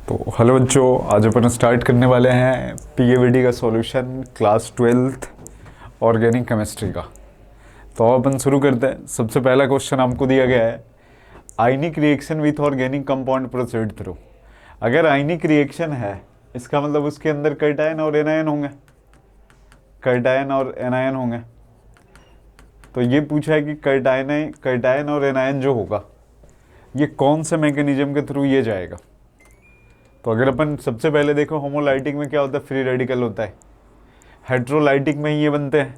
तो हेलो बच्चों, आज अपन स्टार्ट करने वाले हैं पीएवीडी का solution class 12th organic chemistry का। तो अपन शुरू करते हैं। सबसे पहला क्वेश्चन आपको दिया गया है, ionic reaction with organic compound proceed through. अगर आयनिक रिएक्शन है इसका मतलब उसके अंदर कैटायन और एनायन होंगे, कैटायन और एनायन होंगे। तो ये पूछा है कि कैटायन और एनायन जो होगा ये कौन से मैकेनिज्म के थ्रू ये जाएगा। तो अगर अपन सबसे पहले देखो, होमोलाइटिक में क्या होता है, फ्री रेडिकल होता है। हेट्रोलाइटिक में ही ये बनते हैं,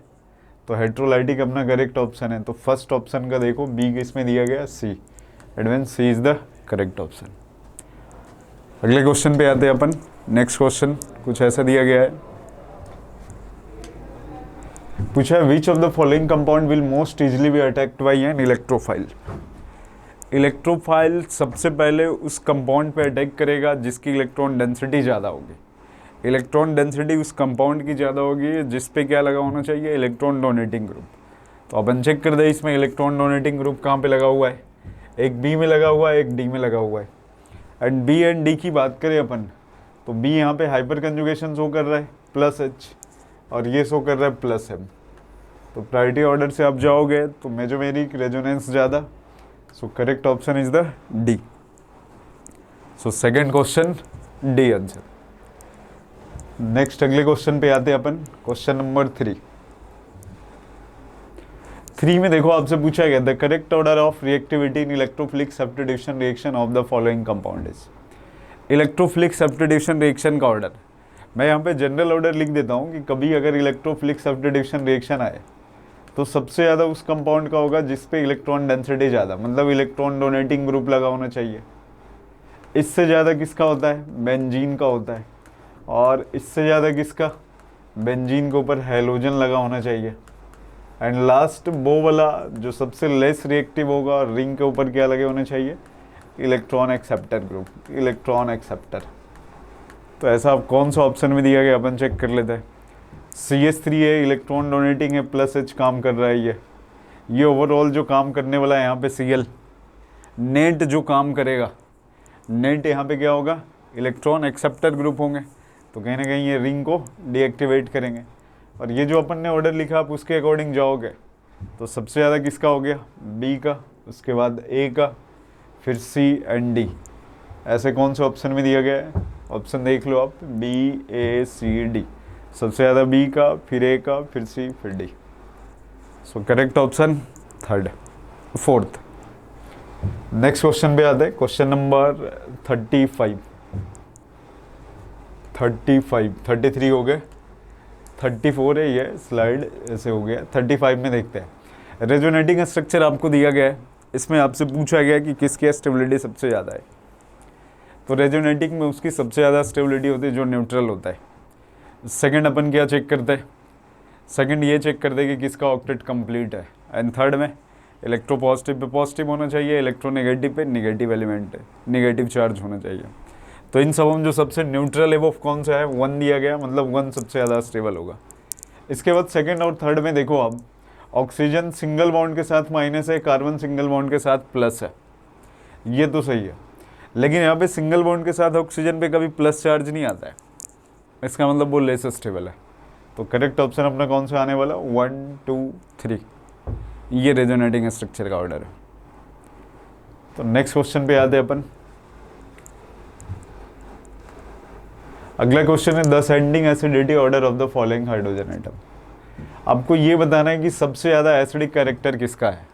तो हेट्रोलाइटिक अपना करेक्ट ऑप्शन है। तो फर्स्ट ऑप्शन का देखो, बी इसमें दिया गया C, it mean C is the correct option. अगले क्वेश्चन पे आते हैं अपन। नेक्स्ट क्वेश्चन कुछ ऐसा दिया गया है, पूछा है विच of the following compound will most easily be attacked by an electrophile. Electrophile सबसे पहले उस कंपाउंड पे अटैक करेगा जिसकी इलेक्ट्रॉन डेंसिटी ज़्यादा होगी। इलेक्ट्रॉन डेंसिटी उस कंपाउंड की ज़्यादा होगी जिस पे क्या लगा होना चाहिए, इलेक्ट्रॉन डोनेटिंग ग्रुप। तो अपन चेक कर दे इसमें इलेक्ट्रॉन डोनेटिंग ग्रुप कहाँ पे लगा हुआ है, एक बी में लगा हुआ है, एक डी में लगा हुआ है। एंड बी एंड डी की बात करें अपन, तो बी यहाँ पे हाइपर कंजुगेशन शो कर रहा है +H और ये शो कर रहा है +M। तो प्रायोरिटी ऑर्डर से आप जाओगे तो मेजोमेरिक रेजोनेंस ज़्यादा, so correct option is the D. so second question D answer. Next अगले क्वेश्चन पे आते हैं अपन, क्वेश्चन नंबर 3 में देखो आपसे पूछा गया the correct order of reactivity in electrophilic substitution reaction of the following compound is. Electrophilic substitution reaction का ऑर्डर मैं यहाँ पे जनरल ऑर्डर लिख देता हूँ कि कभी अगर इलेक्ट्रोफिलिक सब्स्टिट्यूशन रिएक्शन आए तो सबसे ज़्यादा उस कंपाउंड का होगा जिस पे इलेक्ट्रॉन डेंसिटी ज़्यादा, मतलब इलेक्ट्रॉन डोनेटिंग ग्रुप लगा होना चाहिए। इससे ज़्यादा किसका होता है, बेंजीन का होता है। और इससे ज़्यादा किसका, बेंजीन के ऊपर हैलोजन लगा होना चाहिए। एंड लास्ट वो वाला जो सबसे लेस रिएक्टिव होगा और रिंग के ऊपर क्या लगे होने चाहिए, electron acceptor group, electron acceptor. तो ऐसा अब कौन सा ऑप्शन में दिया गया अपन चेक कर लेते हैं। CH3 है, इलेक्ट्रॉन डोनेटिंग है, +H काम कर रहा है। ये ओवरऑल जो काम करने वाला है यहाँ पे Cl, नेट जो काम करेगा, नेट यहाँ पे क्या होगा, इलेक्ट्रॉन एक्सेप्टर ग्रुप होंगे। तो कहीं ना कहीं ये रिंग को डीएक्टिवेट करेंगे। और ये जो अपन ने ऑर्डर लिखा आप उसके अकॉर्डिंग जाओगे तो सबसे ज़्यादा किसका हो गया, B का, उसके बाद A का, फिर C एंड D। ऐसे कौन से ऑप्शन में दिया गया है, ऑप्शन देख लो आप, B A C D। सबसे ज़्यादा बी का, फिर ए का, फिर सी, फिर D. So correct option fourth. Next question पे आते हैं, क्वेश्चन नंबर 35 33 हो गए, 34 है ये स्लाइड ऐसे हो गया। 35 में देखते हैं, रेजोनेटिंग स्ट्रक्चर आपको दिया गया है। इसमें आपसे पूछा गया कि किसकी स्टेबिलिटी सबसे ज़्यादा है। तो रेजोनेटिंग में उसकी सबसे ज़्यादा स्टेबिलिटी होती है जो न्यूट्रल होता है। सेकंड अपन क्या चेक करते हैं, सेकंड ये चेक करते हैं कि किसका ऑक्टेट कंप्लीट है। एंड थर्ड में इलेक्ट्रो पॉजिटिव पे पॉजिटिव होना चाहिए, इलेक्ट्रोनेगेटिव पे निगेटिव एलिमेंट है, निगेटिव चार्ज होना चाहिए। तो इन सब में जो सबसे न्यूट्रल है वो कौन सा है, 1 दिया गया, मतलब 1 सबसे ज़्यादा स्टेबल होगा। इसके बाद सेकेंड और थर्ड में देखो आप, ऑक्सीजन सिंगल बॉन्ड के साथ माइनस है, कार्बन सिंगल बॉन्ड के साथ प्लस है, ये तो सही है। लेकिन यहाँ पे सिंगल बॉन्ड के साथ ऑक्सीजन पे कभी प्लस चार्ज नहीं आता है, इसका मतलब वो लेस स्टेबल है। तो करेक्ट ऑप्शन अपना कौन सा आने वाला, 1 2 3, ये रेजोनेटिंग स्ट्रक्चर का ऑर्डर है। तो नेक्स्ट क्वेश्चन पे आते हैं अपन। अगला क्वेश्चन है the ascending acidity order of the following hydrogen atom. आपको ये बताना है कि सबसे ज़्यादा एसिडिक कैरेक्टर किसका है।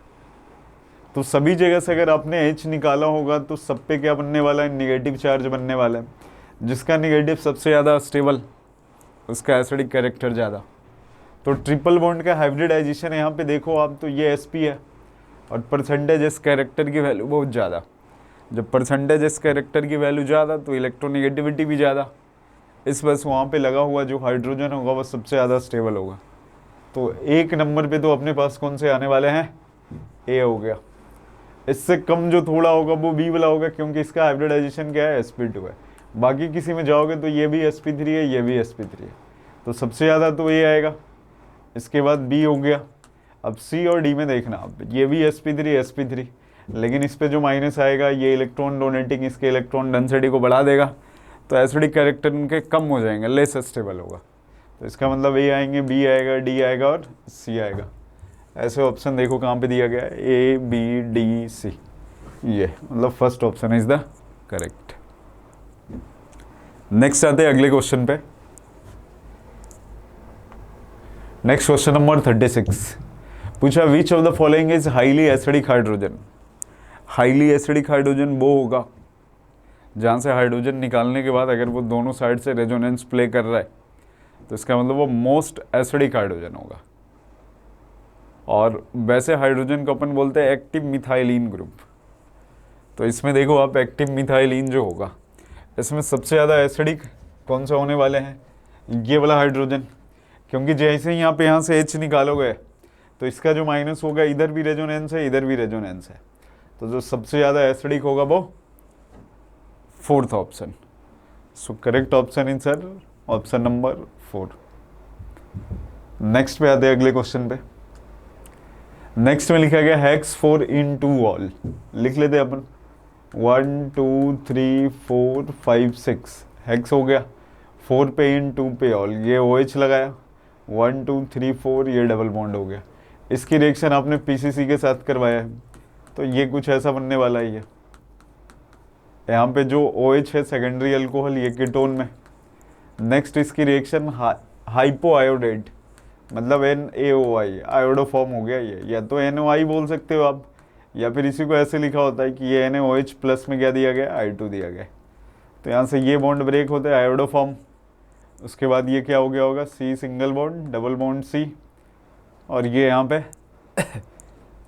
तो सभी जगह से अगर आपने H निकाला होगा तो सब पे क्या बनने वाला है, निगेटिव चार्ज बनने वाला है। जिसका निगेटिव सबसे ज़्यादा स्टेबल उसका एसिडिक कैरेक्टर ज़्यादा। तो ट्रिपल बॉन्ड का हाइब्रिडाइजेशन यहाँ पे देखो आप, तो ये sp है और परसेंटेज इस कैरेक्टर की वैल्यू बहुत ज़्यादा। जब परसेंटेज इस कैरेक्टर की वैल्यू ज़्यादा तो इलेक्ट्रोनिगेटिविटी भी ज़्यादा, इस वजह से वहाँ पे लगा हुआ जो हाइड्रोजन होगा वो सबसे ज़्यादा स्टेबल होगा। तो एक नंबर पे तो अपने पास कौन से आने वाले हैं, A हो गया। इससे कम जो थोड़ा होगा वो B वाला होगा, क्योंकि इसका हाइब्रिडाइजेशन क्या है, sp2 है। बाकी किसी में जाओगे तो ये भी sp3 है, ये भी sp3 है। तो सबसे ज़्यादा तो ये आएगा, इसके बाद B हो गया। अब C और D में देखना आप, ये भी sp3, लेकिन इस पे जो माइनस आएगा ये इलेक्ट्रॉन डोनेटिंग इसके इलेक्ट्रॉन डेंसिटी को बढ़ा देगा। तो एसिडिक कैरेक्टर उनके कम हो जाएंगे, लेस स्टेबल होगा। तो इसका मतलब ए आएंगे, बी आएगा, डी आएगा और सी आएगा। ऐसे ऑप्शन देखो कहाँ पे दिया गया है, ए बी डी सी, ये मतलब first option is the correct. Next आते हैं अगले क्वेश्चन पे। नेक्स्ट क्वेश्चन नंबर 36 पूछा, विच of the following is highly acidic hydrogen. Highly acidic hydrogen वो होगा जहाँ से हाइड्रोजन निकालने के बाद अगर वो दोनों साइड से रेजोनेंस प्ले कर रहा है तो इसका मतलब वो मोस्ट एसिडिक हाइड्रोजन होगा। और वैसे हाइड्रोजन को अपन बोलते हैं एक्टिव मिथाइलिन ग्रुप। तो इसमें देखो आप, एक्टिव मिथाइलिन जो होगा इसमें सबसे ज़्यादा एसिडिक कौन से होने वाले हैं, ये वाला हाइड्रोजन, क्योंकि जैसे ही यहाँ से H निकालोगे तो इसका जो माइनस होगा इधर भी रेजोनेंस है, इधर भी रेजोनेंस है। तो जो सबसे ज़्यादा एसिडिक होगा वो fourth option. So correct option in sir option number 4। Next पे आते हैं अगले क्वेश्चन पे। नेक्स्ट में लिखा गया हेक्स 4 इन 2 ऑल। लिख लेते हैं अपन 1 2 3 4 5 6 हेक्स हो गया, 4 पे इन 2 पे ऑल, ये OH लगाया, 1 2 3 4 ये डबल बॉन्ड हो गया। इसकी रिएक्शन आपने PCC के साथ करवाया है तो ये कुछ ऐसा बनने वाला ही है। यहाँ पे जो OH है सेकेंडरी अल्कोहल, ये कीटोन में। नेक्स्ट इसकी रिएक्शन हाइपो आयोडेट, मतलब NaOI, आयोडो फॉर्म हो गया ये, या तो NOI बोल सकते हो आप, या फिर इसी को ऐसे लिखा होता है कि ये NaOH प्लस में क्या दिया गया, I2 दिया गया। तो यहाँ से ये बॉन्ड ब्रेक होता है, आयोडो फॉर्म। उसके बाद ये क्या हो गया होगा, C single bond, double bond C, और ये यहाँ पे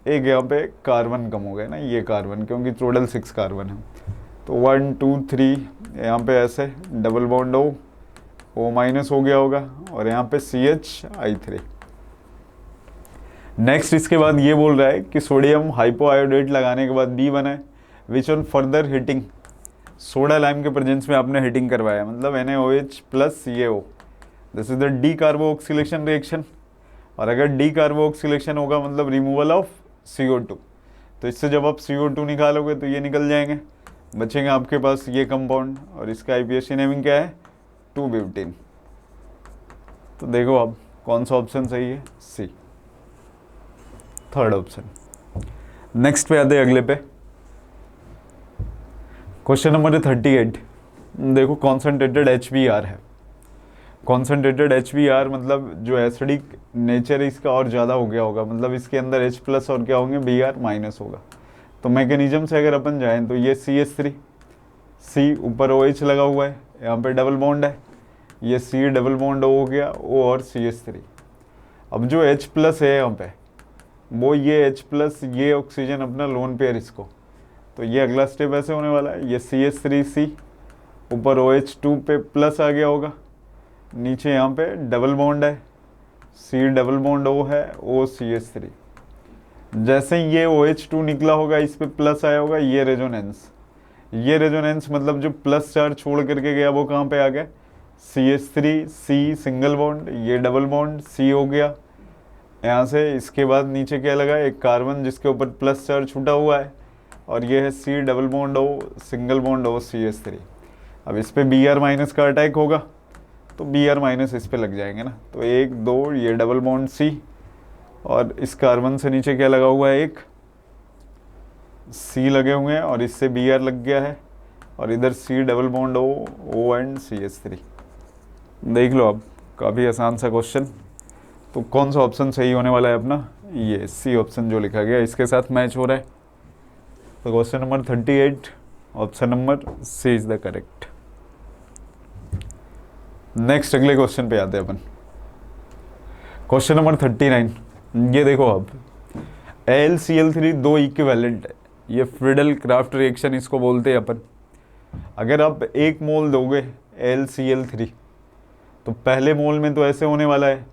एक यहाँ पे कार्बन कम हो गया ना, ये कार्बन, क्योंकि टोटल 6 कार्बन है। तो 1 2 3 यहाँ पे ऐसे डबल बॉन्ड O माइनस हो गया होगा, और यहाँ पे CH I3। नेक्स्ट इसके बाद ये बोल रहा है कि सोडियम हाइपोआयोडेट लगाने के बाद B बना है, which on further heating, soda lime के प्रेजेंस में आपने हीटिंग करवाया, मतलब NaOH plus CaO, this is the decarboxylation reaction. और अगर डी कार्बोक्सिलेशन होगा मतलब रिमूवल ऑफ CO2, तो इससे जब आप CO2 निकालोगे तो ये निकल जाएंगे, बचेंगे आपके पास ये कंपाउंड, और इसका IPSC नेमिंग क्या है, 2-ब्यूटेन। तो देखो अब कौन सा ऑप्शन सही है, C, थर्ड ऑप्शन। नेक्स्ट पे आते अगले पे, क्वेश्चन नंबर 38। देखो कॉन्सेंट्रेटेड HBr है। कॉन्सेंट्रेटेड HBr मतलब जो एसिडिक नेचर है इसका और ज़्यादा हो गया होगा, मतलब इसके अंदर H प्लस और क्या होंगे, Br माइनस होगा। तो मैकेनिज्म से अगर अपन जाएं तो ये CH3, C ऊपर OH लगा हुआ है, यहाँ पे डबल बॉन्ड है, ये C डबल बॉन्ड हो गया, O और CH3। अब जो H प्लस है यहाँ पे वो ये H प्लस, ये ऑक्सीजन अपना लोन पेयर इसको, तो ये अगला स्टेप ऐसे होने वाला है, ये CH3C ऊपर OH2 पे प्लस आ गया होगा, नीचे यहाँ पे डबल बॉन्ड है, C डबल बॉन्ड O है, O CH3। जैसे ही ये OH2 निकला होगा इस पे प्लस आया होगा, ये रेजोनेंस मतलब जो प्लस चार्ज छोड़ करके गया वो कहाँ पे आ गया, CH3C सिंगल बॉन्ड, ये डबल बॉन्ड C हो गया यहाँ से। इसके बाद नीचे क्या लगा, एक कार्बन जिसके ऊपर प्लस चार्ज छूटा हुआ है, और ये है C double bond O single bond O CH3। अब इस पे Br माइनस का अटैक होगा तो Br माइनस इस पे लग जाएंगे ना, तो 1 2 ये डबल बॉन्ड C, और इस कार्बन से नीचे क्या लगा हुआ है, एक C लगे हुए हैं, और इससे Br लग गया है, और इधर C double bond O and CH3। देख लो अब, काफ़ी आसान सा क्वेश्चन। तो कौन सा ऑप्शन सही होने वाला है अपना, ये C ऑप्शन जो लिखा गया इसके साथ मैच हो रहा है। तो question number 38 option number C is the correct. Next अगले क्वेश्चन पे आते हैं अपन, क्वेश्चन नंबर 39। ये देखो अब AlCl3 दो इक्विवेलेंट है, ये फ्रीडल क्राफ्ट रिएक्शन इसको बोलते हैं अपन। अगर आप 1 मोल दोगे AlCl3 तो पहले मोल में तो ऐसे होने वाला है।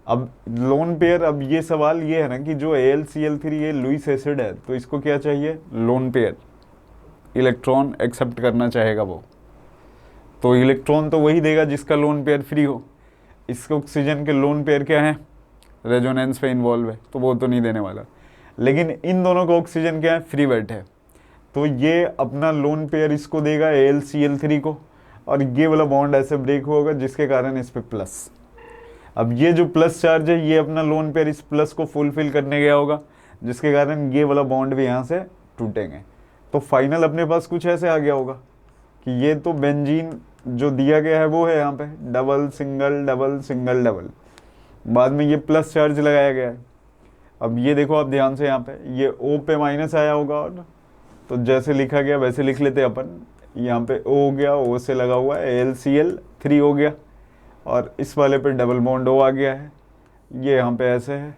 अब लोन पेयर, अब ये सवाल ये है ना कि जो AlCl3 ये लुईस एसिड है तो इसको क्या चाहिए, लोन पेयर, इलेक्ट्रॉन एक्सेप्ट करना चाहेगा वो, तो इलेक्ट्रॉन तो वही देगा जिसका लोन पेयर फ्री हो। इसके ऑक्सीजन के लोन पेयर क्या है, रेजोनेंस पे इन्वॉल्व है, तो वो तो नहीं देने वाला। लेकिन इन दोनों का ऑक्सीजन क्या है, फ्री बैठे है, तो ये अपना लोन पेयर इसको देगा AlCl3 को, और ये वाला बॉन्ड ऐसे ब्रेक होगा जिसके कारण इस पे प्लस। अब ये जो प्लस चार्ज है ये अपना लोन पेयर इस प्लस को फुलफिल करने गया होगा, जिसके कारण ये वाला बॉन्ड भी यहाँ से टूटेंगे। तो फाइनल अपने पास कुछ ऐसे आ गया होगा कि ये तो बेंजीन जो दिया गया है वो है यहाँ पे double single double single double, बाद में ये प्लस चार्ज लगाया गया है। अब ये देखो आप ध्यान से, यहाँ पे ये O पे माइनस आया होगा, और तो जैसे लिखा गया वैसे लिख लेते अपन। यहाँ पे O हो गया, O से लगा हुआ है AlCl3 हो गया, और इस वाले पे डबल बॉन्ड O आ गया है, ये यहाँ पे ऐसे है,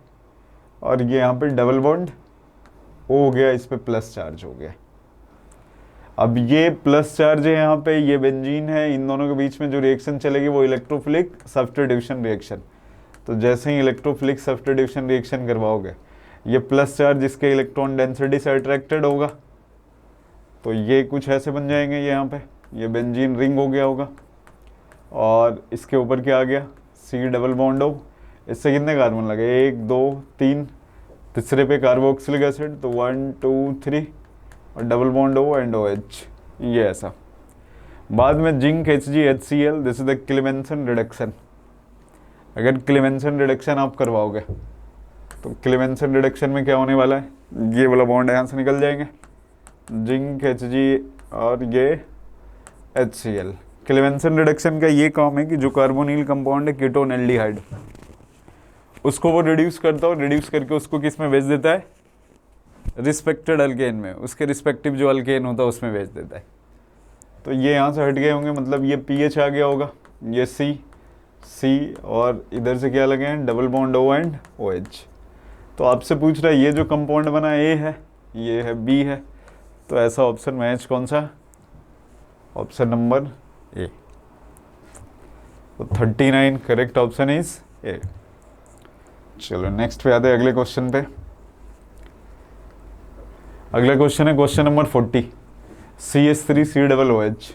और ये यहाँ पे डबल बॉन्ड O हो गया, इस पे प्लस चार्ज हो गया। अब ये प्लस चार्ज है यहाँ पे, ये बेंजीन है, इन दोनों के बीच में जो रिएक्शन चलेगी वो इलेक्ट्रोफिलिक सब्स्टिट्यूशन रिएक्शन। तो जैसे ही इलेक्ट्रोफिलिक सब्स्टिट्यूशन रिएक्शन करवाओगे, ये प्लस चार्ज इसके इलेक्ट्रॉन डेंसिटी से अट्रैक्टेड होगा, तो ये कुछ ऐसे बन जाएंगे। ये यहाँ पे ये बेंजीन रिंग हो गया होगा, और इसके ऊपर क्या आ गया C डबल बॉन्ड O। इससे कितने कार्बन लगे, 1 2 3, तीसरे पे कार्बोक्सिलिक एसिड, तो 1 2 3, और double bond O and OH, ये ऐसा। बाद में zinc HgHCl, this is the Clemmensen reduction. अगर क्लेमेंसन रिडक्शन आप करवाओगे तो क्लेमेंसन रिडक्शन में क्या होने वाला है, ये वाला बॉन्ड यहाँ से निकल जाएंगे, जिंक Hg और ये HCl। क्लेमेंसन रिडक्शन का ये काम है कि जो कार्बोनिल कंपाउंड है कीटोन एल्डिहाइड, उसको वो रिड्यूस करता है, और रिड्यूस करके उसको किस में भेज देता है, रिस्पेक्टेड अल्केन में, उसके रिस्पेक्टिव जो अल्केन होता है उसमें भेज देता है। तो ये यहाँ से हट गए होंगे, मतलब ये पीएच आ गया होगा, ये सी और इधर से क्या लगे हैं, double bond O and OH। तो आपसे पूछ रहा है ये जो कंपाउंड बना ए है, ये है बी है, तो ऐसा ऑप्शन मैच कौन सा, ऑप्शन नंबर ए। तो 39 करेक्ट ऑप्शन इज ए। चलो नेक्स्ट पे आते हैं अगले क्वेश्चन पे। अगला क्वेश्चन है क्वेश्चन नंबर 40, CH3COOH।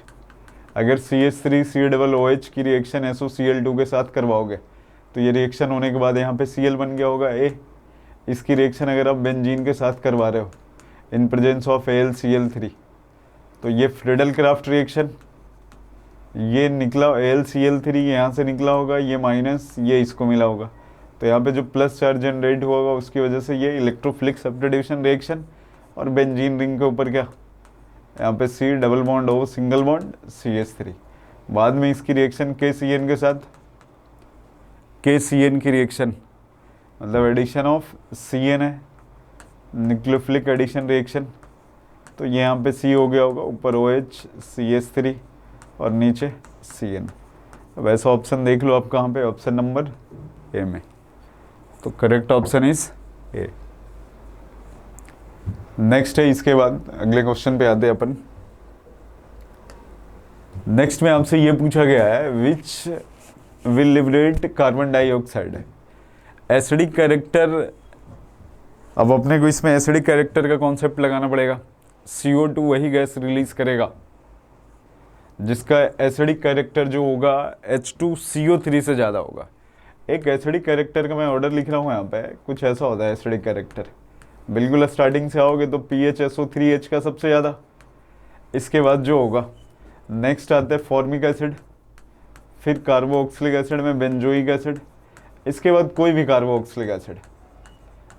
अगर CH3COOH की रिएक्शन SOCl2 के साथ करवाओगे तो ये रिएक्शन होने के बाद यहाँ पे Cl बन गया होगा A। इसकी रिएक्शन अगर आप बेंजीन के साथ करवा रहे हो इन प्रेजेंस ऑफ AlCl3, तो ये फ्रीडल क्राफ्ट रिएक्शन, ये निकला AlCl3 यहाँ से निकला होगा, ये माइनस, ये इसको मिला होगा, तो यहाँ पे जो प्लस चार्ज जनरेट हुआ होगा उसकी वजह से ये इलेक्ट्रोफिलिक सब्स्टिट्यूशन रिएक्शन, और बेंजीन रिंग के ऊपर क्या, यहाँ पे C double bond O single bond CH3। बाद में इसकी रिएक्शन KCN के साथ, KCN की रिएक्शन मतलब एडिशन ऑफ CN है, न्यूक्लियोफिलिक एडिशन रिएक्शन। तो ये यहाँ पे C हो गया होगा, ऊपर OH CH3 और नीचे CN। अब ऐसा ऑप्शन देख लो आप कहाँ पे, ऑप्शन नंबर ए में। तो correct option is a. Next है, इसके बाद अगले क्वेश्चन पे आते हैं अपन। नेक्स्ट में आपसे ये पूछा गया है which will liberate carbon dioxide. Acidic character, अब अपने को इसमें एसिडिक कैरेक्टर का कॉन्सेप्ट लगाना पड़ेगा। CO2 वही गैस रिलीज करेगा जिसका एसिडिक कैरेक्टर जो होगा H2CO3 से ज़्यादा होगा। एक एसिडिक कैरेक्टर का मैं ऑर्डर लिख रहा हूँ यहाँ पे, कुछ ऐसा होता है एसिडिक कैरेक्टर। बिल्कुल स्टार्टिंग से आओगे तो PHSO3H का सबसे ज़्यादा, इसके बाद जो होगा नेक्स्ट आता है फॉर्मिक एसिड, फिर कार्बोक्सिलिक एसिड में बेंजोइक एसिड, इसके बाद कोई भी कार्बोक्सिलिक एसिड,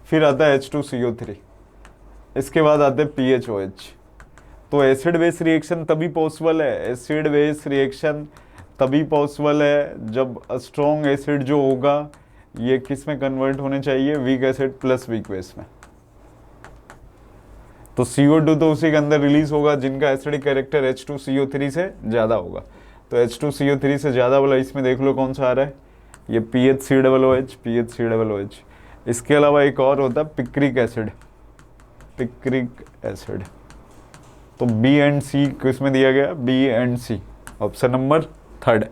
फिर आता है H2CO3, इसके बाद आते हैं PHOH। तो एसिड बेस रिएक्शन तभी पॉसिबल है, एसिड बेस रिएक्शन तभी पॉसिबल है जब स्ट्रॉन्ग एसिड जो होगा ये किस में कन्वर्ट होने चाहिए, weak acid plus weak base में। तो CO2 तो उसी के अंदर रिलीज होगा जिनका एसिडिक कैरेक्टर H2CO3 से ज़्यादा होगा। तो H2CO3 से ज़्यादा वाला इसमें देख लो कौन सा आ रहा है, ये PHCOOH। इसके अलावा एक और होता है पिक्रिक एसिड, पिक्रिक एसिड। तो B एंड C किसमें दिया गया, B and C, option number 3।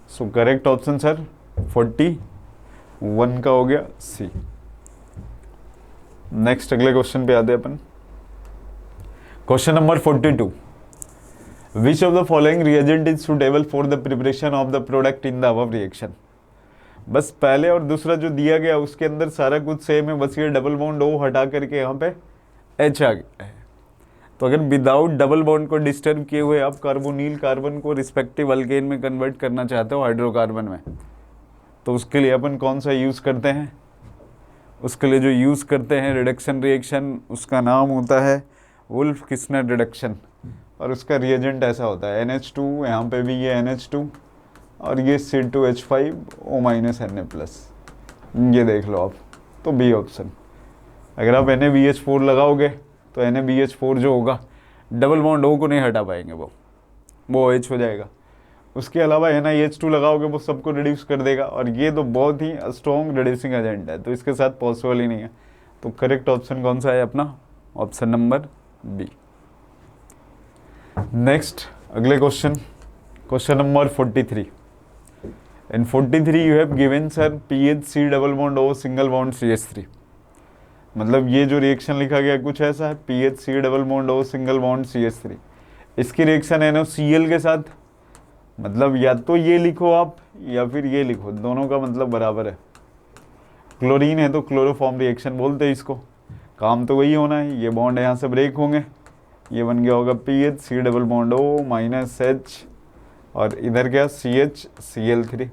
So correct option sir 41 का हो गया C। नेक्स्ट अगले क्वेश्चन पे आते हैं अपन। Question number 42, which of the following reagent is suitable for the preparation of the product in the above reaction. बस पहले और दूसरा जो दिया गया उसके अंदर सारा कुछ सेम है, बस ये डबल बॉन्ड O हटा करके यहाँ पे H आ गया है। तो अगर विदाउट डबल बॉन्ड को डिस्टर्ब किए हुए आप कार्बोनिल कार्बन को रिस्पेक्टिव अल्केन में कन्वर्ट करना चाहते हो हाइड्रोकार्बन में, तो उसके लिए अपन कौन सा यूज़ करते हैं? उसके लिए जो यूज़ करते हैं रिडक्शन रिएक्शन, उसका नाम होता है वुल्फ किस्नर रिडक्शन, और उसका रिएजेंट ऐसा होता है NH2, यहाँ पे भी ये NH2 और ये C2H5O-Na+, ये देख लो आप। तो बी ऑप्शन। अगर आप NaBH4 लगाओगे तो NaBH4 जो होगा डबल बॉन्ड O को नहीं हटा पाएंगे, वो OH हो जाएगा। उसके अलावा NiH2 लगाओगे वो सबको रिड्यूस कर देगा, और ये तो बहुत ही स्ट्रॉन्ग रिड्यूसिंग एजेंट है, तो इसके साथ पॉसिबल ही नहीं है। तो करेक्ट ऑप्शन कौन सा है अपना? Option number B. नेक्स्ट अगले question, question number 43। In 43 you have given sir PHC double bond O single bond CH3। मतलब ये जो रिएक्शन लिखा गया कुछ ऐसा है, PHC double bond O single bond CH3, इसकी रिएक्शन NaCl के साथ, मतलब या तो ये लिखो आप या फिर ये लिखो, दोनों का मतलब बराबर है। क्लोरीन है तो क्लोरोफॉर्म रिएक्शन बोलते हैं इसको, काम तो वही होना है। ये बॉन्ड यहाँ से ब्रेक होंगे, ये बन गया होगा PHC double bond O -H, और इधर क्या CHCl3।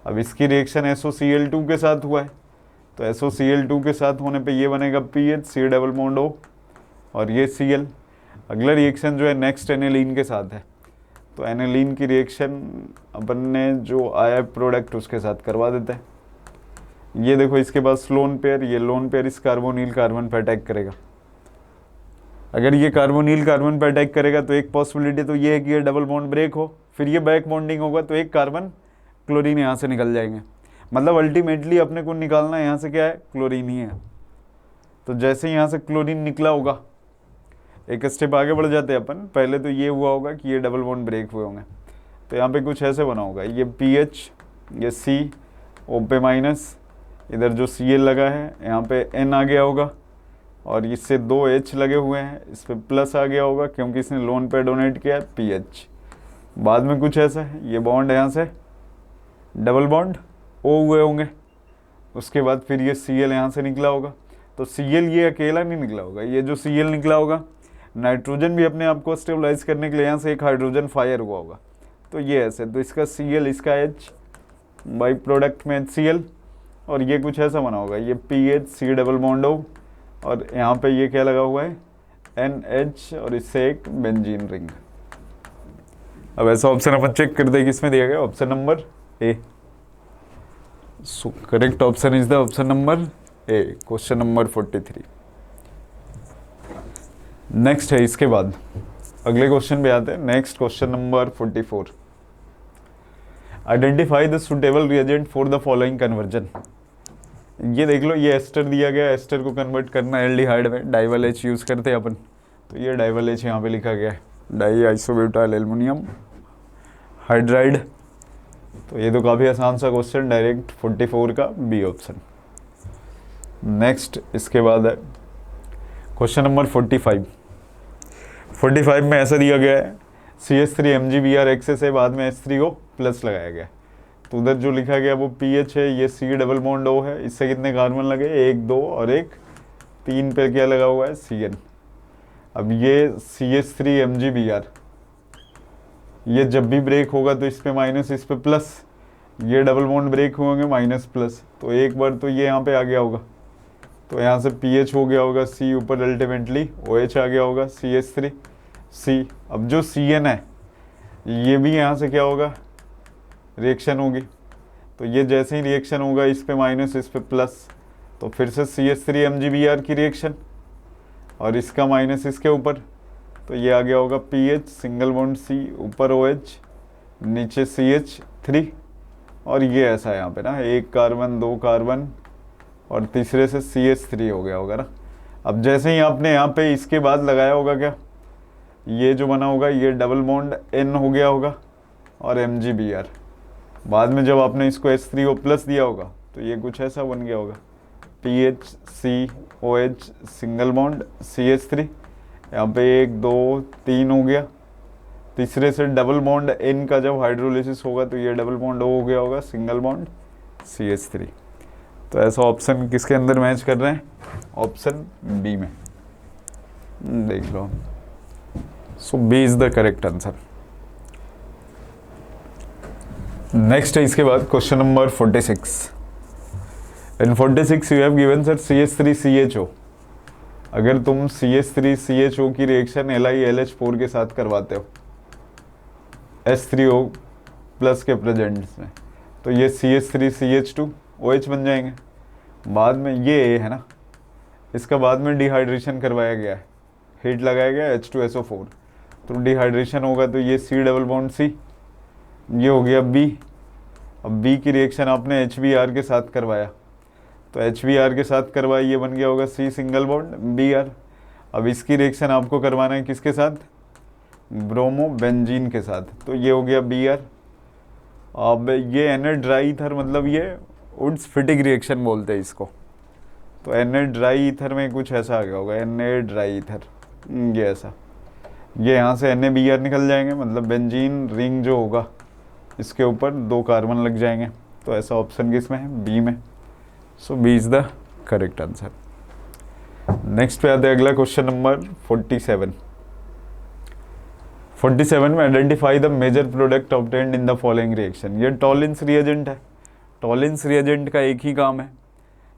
अब इसकी रिएक्शन SOCl2 के साथ हुआ है, तो SOCl2 के साथ होने पे ये बनेगा PHC डबल बॉन्ड O और ये Cl। अगला रिएक्शन जो है नेक्स्ट एनिलीन के साथ है, तो एनिलीन की रिएक्शन अपन ने जो आया प्रोडक्ट उसके साथ करवा देते हैं। ये देखो इसके पास लोन पेयर, ये लोन पेयर इस कार्बोनिल कार्बन पर अटैक करेगा। अगर ये कार्बोनिल कार्बन पर अटैक करेगा तो एक पॉसिबिलिटी तो ये है कि ये डबल बॉन्ड ब्रेक हो, फिर ये बैक बॉन्डिंग होगा तो एक कार्बन क्लोरीन यहाँ से निकल जाएंगे। मतलब अल्टीमेटली अपने को निकालना यहाँ से क्या है? क्लोरीन ही है। तो जैसे ही यहाँ से क्लोरीन निकला होगा, एक स्टेप आगे बढ़ जाते हैं अपन। पहले तो ये हुआ होगा कि ये डबल बॉन्ड ब्रेक हुए होंगे, तो यहाँ पे कुछ ऐसे बना होगा, ये PH, ये C, O पे माइनस, इधर जो Cl लगा है यहाँ पे N आ गया होगा, और इससे 2 H लगे हुए हैं, इस पर प्लस आ गया होगा क्योंकि इसने लोन पे डोनेट किया है PH। बाद में कुछ ऐसा है, ये बॉन्ड यहाँ से डबल बॉन्ड O हुए होंगे, उसके बाद फिर ये Cl यहाँ से निकला होगा। तो Cl ये अकेला नहीं निकला होगा, ये जो Cl निकला होगा नाइट्रोजन भी अपने आप को स्टेबलाइज करने के लिए यहाँ से एक हाइड्रोजन फायर हुआ होगा, तो ये ऐसे। तो इसका Cl, इसका H, बाई प्रोडक्ट में HCl, और ये कुछ ऐसा बना होगा, ये PHC डबल बॉन्ड O, और यहाँ पे ये क्या लगा हुआ है NH, और इससे एक बेंजीन रिंग। अब ऐसा ऑप्शन अपन चेक कर दे किसमें दिया गया, option number A. So correct option is the option number A, question number 43। Next है, इसके बाद अगले क्वेश्चन पे आते हैं। Next question number 44। Identify the suitable reagent for the following conversion. ये देख लो, ये एस्टर दिया गया, एस्टर को कन्वर्ट करना एल्डिहाइड में, डाइवल H यूज़ करते हैं अपन, तो ये डाइवल H यहाँ पे लिखा गया है, डाई आइसोब्यूटाइल एल्युमिनियम हाइड्राइड। तो ये तो काफ़ी आसान सा क्वेश्चन, डायरेक्ट 44 का बी ऑप्शन। नेक्स्ट इसके बाद है क्वेश्चन नंबर 45। 45 में ऐसा दिया गया है CH3 MgBr एक्सेस है, बाद में H3 को प्लस लगाया गया है। तो उधर जो लिखा गया वो PH है, ये C डबल बॉन्ड O है, इससे कितने कार्बन लगे? 1 2 और 1 3 पे क्या लगा हुआ है? Cn। अब ये CH3 MgBr, ये जब भी ब्रेक होगा तो इस पे माइनस, इस पे प्लस, ये डबल बॉन्ड ब्रेक होंगे माइनस प्लस, तो एक बार तो ये यहाँ पे आ गया होगा, तो यहाँ से PH हो गया होगा, C ऊपर अल्टीमेटली OH आ गया होगा, CH3 C। अब जो Cn है ये भी यहाँ से क्या होगा? रिएक्शन होगी, तो ये जैसे ही रिएक्शन होगा इस पे माइनस, इस पे प्लस, तो फिर से CH3 MgBr की रिएक्शन, और इसका माइनस इसके ऊपर, तो ये आ गया होगा PH सिंगल बॉन्ड C, ऊपर OH, नीचे CH3, और ये ऐसा है यहाँ पे ना, 1 कार्बन 2 कार्बन, और तीसरे से CH3 हो गया होगा ना। अब जैसे ही आपने यहाँ पे इसके बाद लगाया होगा क्या, ये जो बना होगा ये डबल बॉन्ड N हो गया होगा और MgBr। बाद में जब आपने इसको H3 को प्लस दिया होगा तो ये कुछ ऐसा बन गया होगा, PHCOH सिंगल बॉन्ड CH3, यहाँ पे 1 2 3 हो गया, तीसरे से डबल बॉन्ड N का जब हाइड्रोलिसिस होगा तो ये डबल बॉन्ड O हो गया होगा, सिंगल बॉन्ड CH3। तो ऐसा ऑप्शन किसके अंदर मैच कर रहे हैं? ऑप्शन बी में। देख लो, so B is the correct answer. Next है इसके बाद question number 46। In 46 you have given sir CH3CHO। अगर तुम CH3CHO की रिएक्शन LiLH4 के साथ करवाते हो H3O प्लस के प्रेजेंट्स में, तो ये CH3CH2 OH बन जाएंगे। बाद में ये A है ना, इसका बाद में डिहाइड्रेशन करवाया गया है, हीट लगाया गया H2SO4, तो डिहाइड्रेशन होगा तो ये C डबल बॉन्ड C, ये हो गया B। अब B की रिएक्शन आपने HBr के साथ करवाया, तो HBr के साथ करवाया, ये बन गया होगा C सिंगल बॉन्ड Br। अब इसकी रिएक्शन आपको करवाना है किसके साथ, ब्रोमो बेंजीन के साथ, तो ये हो गया Br। अब ये Na ड्राई ईथर, मतलब ये वुड्स फिटिंग रिएक्शन बोलते हैं इसको, तो Na ड्राई ईथर में कुछ ऐसा आ गया होगा, Na ड्राई ईथर, ये ऐसा, ये यहाँ से NaBr निकल जाएंगे, मतलब बेंजीन रिंग जो होगा इसके ऊपर 2 कार्बन लग जाएंगे, तो ऐसा ऑप्शन किसमें है, बी में। So B is the correct answer. Next पे आते हैं अगला क्वेश्चन नंबर 47। 47 में identify the major product obtained in the following reaction. ये टॉलिंस रिएजेंट है। टॉलिंस रिएजेंट का एक ही काम है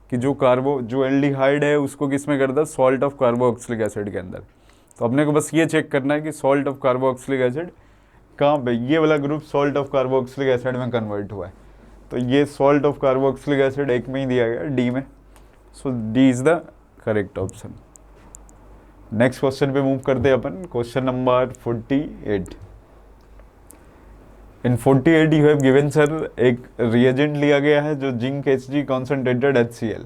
कि जो एल्डिहाइड है उसको किस में करता है, सॉल्ट ऑफ कार्बोक्सिलिक एसिड के अंदर। तो अपने को बस ये चेक करना है कि सॉल्ट ऑफ कार्बोक्सिलिक एसिड कहाँ पे, ये वाला group salt of carboxylic acid में कन्वर्ट हुआ है, तो ये सॉल्ट ऑफ कार्बोक्सिलिक एसिड एक में ही दिया गया, डी में। So D is the correct option. Next question पे मूव करते हैं अपन, question number 48। In 48 you have given sir, एक रिएजेंट लिया गया है जो जिंक Hg कॉन्सेंट्रेटेड HCl,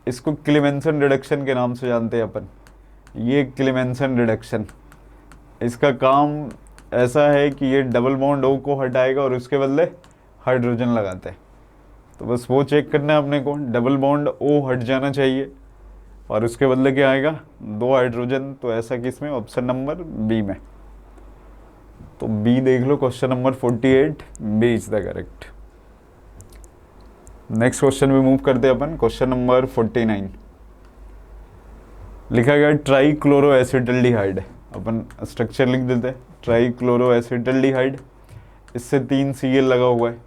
इसको क्लेमेंसन रिडक्शन के नाम से जानते हैं अपन। ये क्लेमेंसन रिडक्शन, इसका काम ऐसा है कि ये डबल बॉन्ड O को हटाएगा और उसके बदले हाइड्रोजन लगाते हैं। तो बस वो चेक करना है अपने को, डबल बॉन्ड O हट जाना चाहिए और उसके बदले क्या आएगा, 2 हाइड्रोजन। तो ऐसा किसमें, ऑप्शन नंबर बी में। तो बी देख लो, question number 48, B is the correct. Next question में मूव करते हैं अपन, क्वेश्चन नंबर 49। लिखा गया ट्राईक्लोरो एसिटल्डिहाइड, अपन स्ट्रक्चर लिख देते हैं, ट्राईक्लोरो एसिटल्डिहाइड, इससे 3 Cl लगा हुआ है।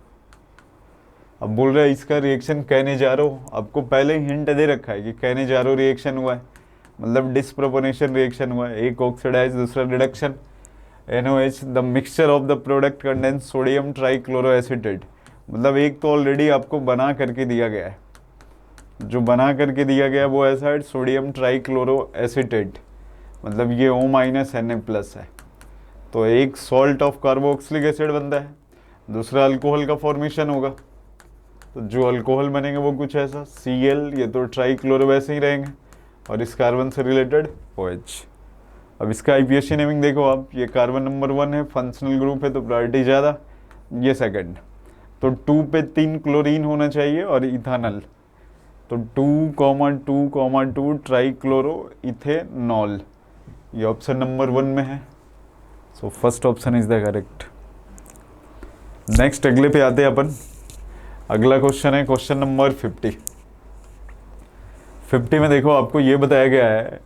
अब बोल रहा है इसका रिएक्शन कैनेजारो, आपको पहले ही हिंट दे रखा है कि कैनेजारो रिएक्शन हुआ है, मतलब डिस्प्रोपोर्शनल रिएक्शन हुआ है, एक ऑक्सीडाइज दूसरा reduction. NOH the mixture of the product contains sodium trichloro acetate, मतलब एक तो ऑलरेडी आपको बना करके दिया गया है, जो बना करके दिया गया है वो ऐसा है सोडियम ट्राईक्लोरो एसिटेट, मतलब ये O- Na+ है। तो एक सॉल्ट ऑफ कार्बोक्सिलिक एसिड बनता है, दूसरा अल्कोहल का फॉर्मेशन होगा, तो जो अल्कोहल बनेंगे वो कुछ ऐसा Cl, ये तो ट्राईक्लोरो वैसे ही रहेंगे, और इस कार्बन से रिलेटेड OH। अब इसका IPSC नेमिंग देखो आप, ये कार्बन नंबर 1 है, फंक्शनल ग्रुप है तो प्रायोरिटी ज़्यादा, ये सेकंड। तो 2 पे 3 क्लोरीन होना चाहिए और इथानल, तो 2,2,2 ट्राईक्लोरो इथेनॉल, ये ऑप्शन नंबर 1 में है। So first option is the correct. Next अगले पे आते हैं अपन, अगला क्वेश्चन है क्वेश्चन नंबर 50। 50 में देखो आपको ये बताया गया है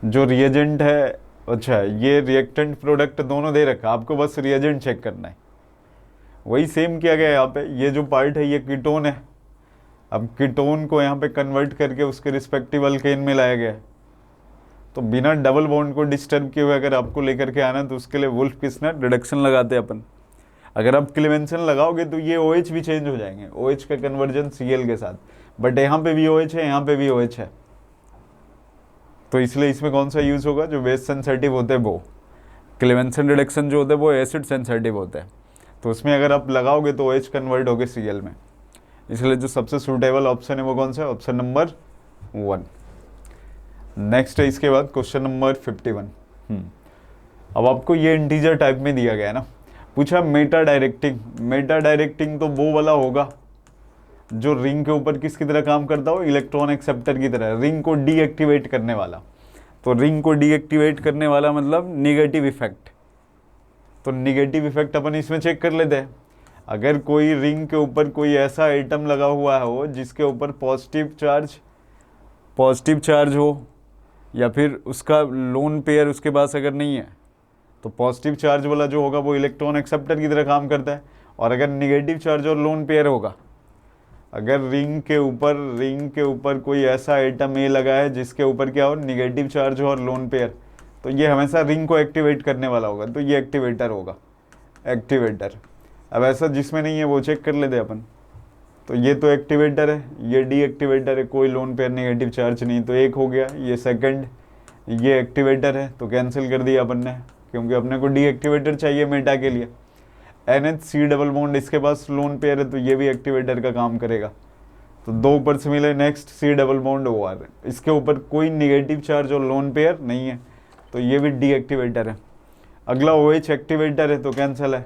जो रिएजेंट है, अच्छा ये रिएक्टेंट प्रोडक्ट दोनों दे रखा, आपको बस रिएजेंट चेक करना है। वही सेम किया गया है यहाँ पे, ये जो पार्ट है ये कीटोन है, अब कीटोन को यहाँ पे कन्वर्ट करके उसके रिस्पेक्टिव अल्केन में लाया गया है। तो बिना डबल बॉन्ड को डिस्टर्ब किए हुए अगर आपको लेकर के आना तो उसके लिए वुल्फ किस्नर रिडक्शन लगाते हैं अपन। अगर आप क्लेमेंसन लगाओगे तो ये OH भी चेंज हो जाएंगे, OH का कन्वर्जन Cl के साथ, बट यहाँ पे भी OH है, यहाँ पे भी OH है, तो इसलिए इसमें कौन सा यूज़ होगा, जो बेस सेंसिटिव होते हैं वो। क्लेमेंसन रिडक्शन जो होते हैं वो एसिड सेंसिटिव होते हैं, तो उसमें अगर आप लगाओगे तो OH कन्वर्ट होगे Cl में, इसलिए जो सबसे सूटेबल ऑप्शन है वो कौन सा है, ऑप्शन नंबर 1। नेक्स्ट है इसके बाद क्वेश्चन नंबर 51। अब आपको ये इंटीजर टाइप में दिया गया है ना, पूछा मेटा डायरेक्टिंग। मेटा डायरेक्टिंग तो वो वाला होगा जो रिंग के ऊपर किसकी तरह काम करता हो, इलेक्ट्रॉन एक्सेप्टर की तरह, रिंग को डीएक्टिवेट करने वाला। तो रिंग को डीएक्टिवेट करने वाला मतलब निगेटिव इफेक्ट, तो निगेटिव इफेक्ट अपन इसमें चेक कर लेते हैं। अगर कोई रिंग के ऊपर कोई ऐसा आइटम लगा हुआ हो जिसके ऊपर पॉजिटिव चार्ज हो, या फिर उसका लोन पेयर उसके पास अगर नहीं है, तो पॉजिटिव चार्ज वाला जो होगा वो इलेक्ट्रॉन एक्सेप्टर की तरह काम करता है। और अगर निगेटिव चार्ज और लोन पेयर होगा, अगर रिंग के ऊपर कोई ऐसा एटम ए लगा है जिसके ऊपर क्या हो, निगेटिव चार्ज हो और लोन पेयर, तो ये हमेशा रिंग को एक्टिवेट करने वाला होगा, तो ये एक्टिवेटर होगा, एक्टिवेटर। अब ऐसा जिसमें नहीं है वो चेक कर लेते अपन। तो ये तो एक्टिवेटर है, ये डीएक्टिवेटर है, कोई लोन पेयर निगेटिव चार्ज नहीं, तो एक हो गया। ये सेकंड, ये एक्टिवेटर है तो कैंसिल कर दिया अपन ने, क्योंकि अपने को डीएक्टिवेटर चाहिए मेटा के लिए। NH डबल बॉन्ड, इसके पास लोन पेयर है तो ये भी एक्टिवेटर का काम करेगा। तो दो ऊपर से मिले। Next C double bond OR, इसके ऊपर कोई निगेटिव चार्ज और लोन पेयर नहीं है, तो ये भी डीएक्टिवेटर है। अगला OH एक्टिवेटर है तो कैंसिल है।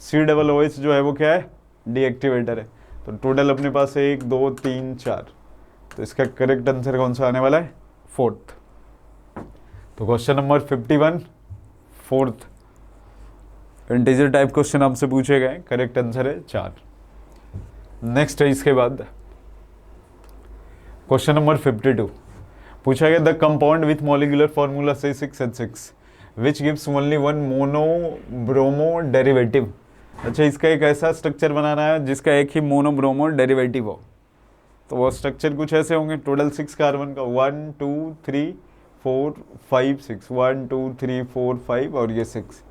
C डबल OH जो है वो क्या है, डीएक्टिवेटर है। तो टोटल अपने पास है 1 2 3 4, तो इसका करेक्ट आंसर कौन सा आने वाला है, फोर्थ। तो question number 51 fourth integer type question आपसे पूछे गए, करेक्ट आंसर है 4। नेक्स्ट है इसके बाद क्वेश्चन नंबर 52, पूछा गया the compound with molecular formula C6H6 which gives only one mono bromo derivative. अच्छा, इसका एक ऐसा स्ट्रक्चर बनाना है जिसका एक ही मोनो ब्रोमो डेरिवेटिव हो। तो वो स्ट्रक्चर कुछ ऐसे होंगे, टोटल 6 कार्बन का, 1 2 3 4 5 6, 1 2 3 4 5 और ये 6।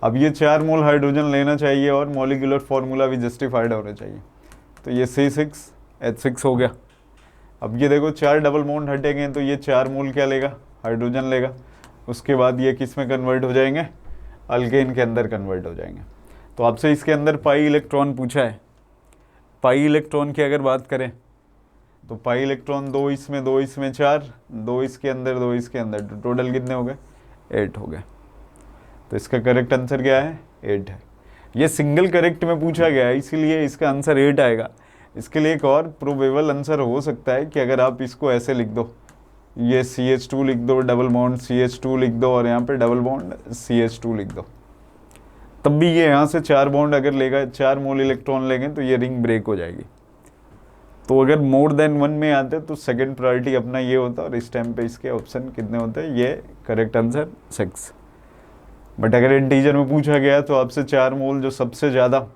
अब ये 4 मोल हाइड्रोजन लेना चाहिए और मॉलिक्यूलर फॉर्मूला भी जस्टिफाइड होना चाहिए। तो ये C6H6 हो गया। अब ये देखो 4 डबल बॉन्ड हटेंगे तो ये 4 मोल क्या लेगा, हाइड्रोजन लेगा। उसके बाद ये किस में कन्वर्ट हो जाएंगे, अल्केन के अंदर कन्वर्ट हो जाएंगे। तो आपसे इसके अंदर पाई इलेक्ट्रॉन पूछा है। पाई इलेक्ट्रॉन की अगर बात करें तो पाई इलेक्ट्रॉन 2 इसमें 2 इसमें 4, 2 इसके अंदर 2 इसके अंदर, तो टोटल कितने हो गए, 8 हो गए। तो इसका करेक्ट आंसर क्या है, 8 है। ये सिंगल करेक्ट में पूछा गया है इसीलिए इसका आंसर 8 आएगा। इसके लिए एक और प्रोबेबल आंसर हो सकता है कि अगर आप इसको ऐसे लिख दो, ये CH2 लिख दो, डबल बॉन्ड CH2 लिख दो और यहाँ पे डबल बॉन्ड CH2 लिख दो, तब भी ये यहाँ से 4 बॉन्ड अगर लेगा, 4 मोल इलेक्ट्रॉन लेंगे तो ये रिंग ब्रेक हो जाएगी। तो अगर मोर देन 1 में आते तो सेकंड प्रायोरिटी अपना ये होता और इस टाइम पे इसके ऑप्शन कितने होते हैं, ये करेक्ट आंसर 6। बट अगर इंटीजर में पूछा गया तो आपसे 4 मोल जो सबसे ज़्यादा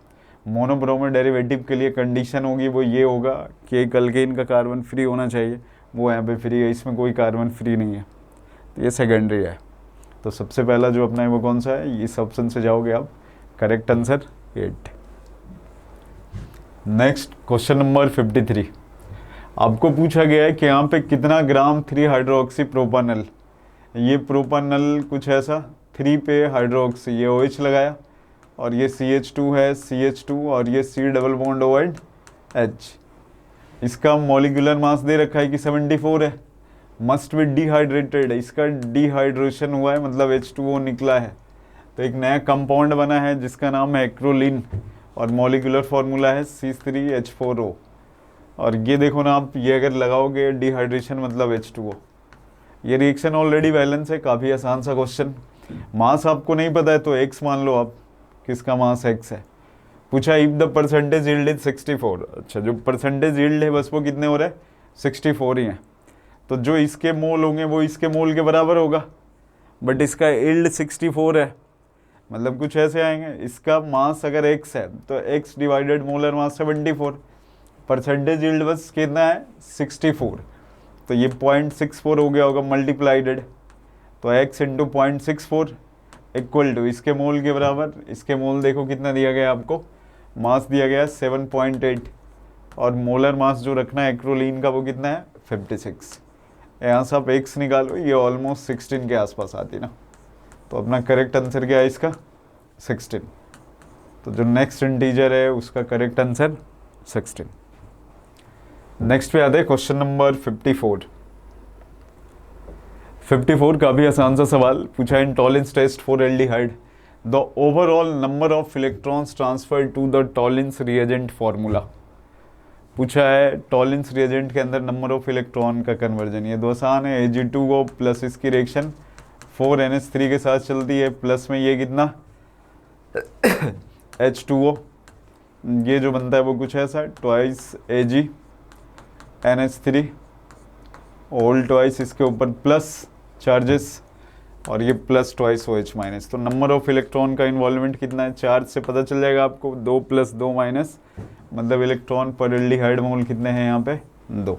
मोनोब्रोमो डेरिवेटिव के लिए कंडीशन होगी वो ये होगा कि एक अल्केन का कार्बन फ्री होना चाहिए, वो यहाँ पे फ्री है, इसमें कोई कार्बन फ्री नहीं है, तो ये सेकेंडरी है। तो सबसे पहला जो अपना है वो कौन सा है, इस ऑप्शन से जाओगे आप, correct answer 8। Next question number 53, आपको पूछा गया है कि यहाँ पे कितना ग्राम 3 हाइड्रोक्सी प्रोपानल, ये प्रोपानल कुछ ऐसा 3 पे हाइड्रोक्सी, ये OH लगाया और ये CH2 है, CH2 और ये C डबल बॉन्ड OH। इसका मॉलिक्यूलर मास दे रखा है कि 74 है, मस्ट बी डिहाइड्रेटेड है, इसका डिहाइड्रेशन हुआ है मतलब H2O निकला है। तो एक नया कंपाउंड बना है जिसका नाम है एक्रोलिन और मॉलिक्यूलर फार्मूला है C3H4O। और ये देखो ना आप, ये अगर लगाओगे डिहाइड्रेशन मतलब H2O। ये रिएक्शन ऑलरेडी बैलेंस है, काफ़ी आसान सा क्वेश्चन। मास आपको नहीं पता है तो x मान लो आप, किसका मास x है। पूछा if the percentage yield is 64। अच्छा, जो परसेंटेज यील्ड है बस वो कितने हो रहे हैं, 64 ही है। तो जो इसके मोल होंगे वो इसके मोल के बराबर होगा, बट इसका यील्ड 64 है, मतलब कुछ ऐसे आएंगे। इसका मास अगर x है तो x divided molar mass 74, percentage yield बस कितना है 64, तो ये 0.64 हो गया होगा मल्टीप्लाइडेड। तो x इंटू 0.64 इक्वल टू इसके मोल के बराबर, इसके मोल देखो कितना दिया गया आपको, मास दिया गया 7.8 और मोलर मास जो रखना है एक्रोलीन का वो कितना है 56। यहाँ से आप x निकालो, ये ऑलमोस्ट 16 के आसपास आती ना। तो अपना करेक्ट आंसर क्या है इसका 16। तो जो नेक्स्ट इंटीजर है उसका करेक्ट आंसर 16। नेक्स्ट पे आते हैं क्वेश्चन नंबर 54। 54 का भी आसान सा सवाल पूछा, in Tollens test for aldehyde the overall number of electrons transfer to the Tollens reagent formula. पूछा है टॉलिंस रिएजेंट के अंदर नंबर ऑफ इलेक्ट्रॉन का कन्वर्जन। ये दो आसान है, Ag2O प्लस इसकी रिएक्शन 4NH3 के साथ चलती है, प्लस में ये कितना H2O, ये जो बनता है वो कुछ ऐसा ट्वाइस AgNH3 ऑल ट्वाइस, इसके ऊपर प्लस चार्जेस और ये plus twice O H minus. तो नंबर ऑफ इलेक्ट्रॉन का इन्वॉल्वमेंट कितना है, चार्ज से पता चल जाएगा आपको, 2 + 2 माइनस, मतलब इलेक्ट्रॉन पर एल्डिहाइड मोल कितने हैं यहाँ पे, 2।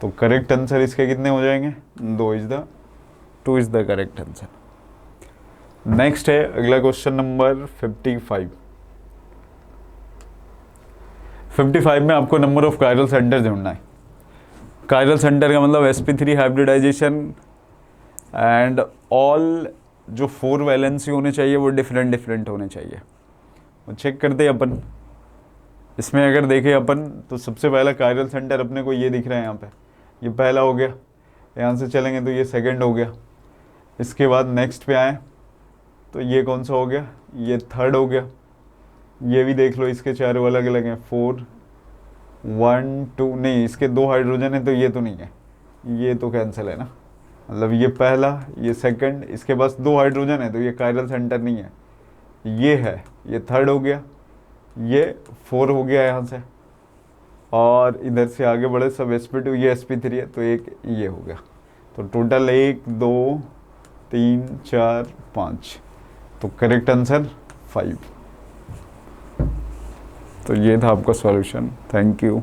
तो करेक्ट आंसर इसके कितने हो जाएंगे, 2 is the correct answer. Next है अगला क्वेश्चन नंबर 55। 55 में आपको नंबर ऑफ कायरल सेंटर ढूंढना है। कायरल सेंटर का मतलब sp3 हाइब्रिडाइजेशन एंड ऑल जो 4 वैलेंसी होने चाहिए वो डिफरेंट होने चाहिए। वो चेक करते हैं अपन। इसमें अगर देखें अपन तो सबसे पहला कायरल सेंटर अपने को ये दिख रहा है यहाँ पे, ये पहला हो गया। यहाँ से चलेंगे तो ये सेकंड हो गया। इसके बाद नेक्स्ट पे आए तो ये कौन सा हो गया, ये थर्ड हो गया। ये भी देख लो, इसके चारों अलग अलग हैं, 4 1 2, नहीं इसके 2 हाइड्रोजन है तो ये तो नहीं है, ये तो कैंसिल है ना। मतलब ये पहला, ये सेकंड, इसके पास 2 हाइड्रोजन है तो ये कायरल सेंटर नहीं है। ये है, ये थर्ड हो गया, ये 4 हो गया यहाँ से, और इधर से आगे बढ़े सब sp2, ये sp3 है तो एक ये हो गया। तो टोटल 1 2 3 4 5, तो करेक्ट आंसर 5। तो ये था आपका सॉल्यूशन। Thank you.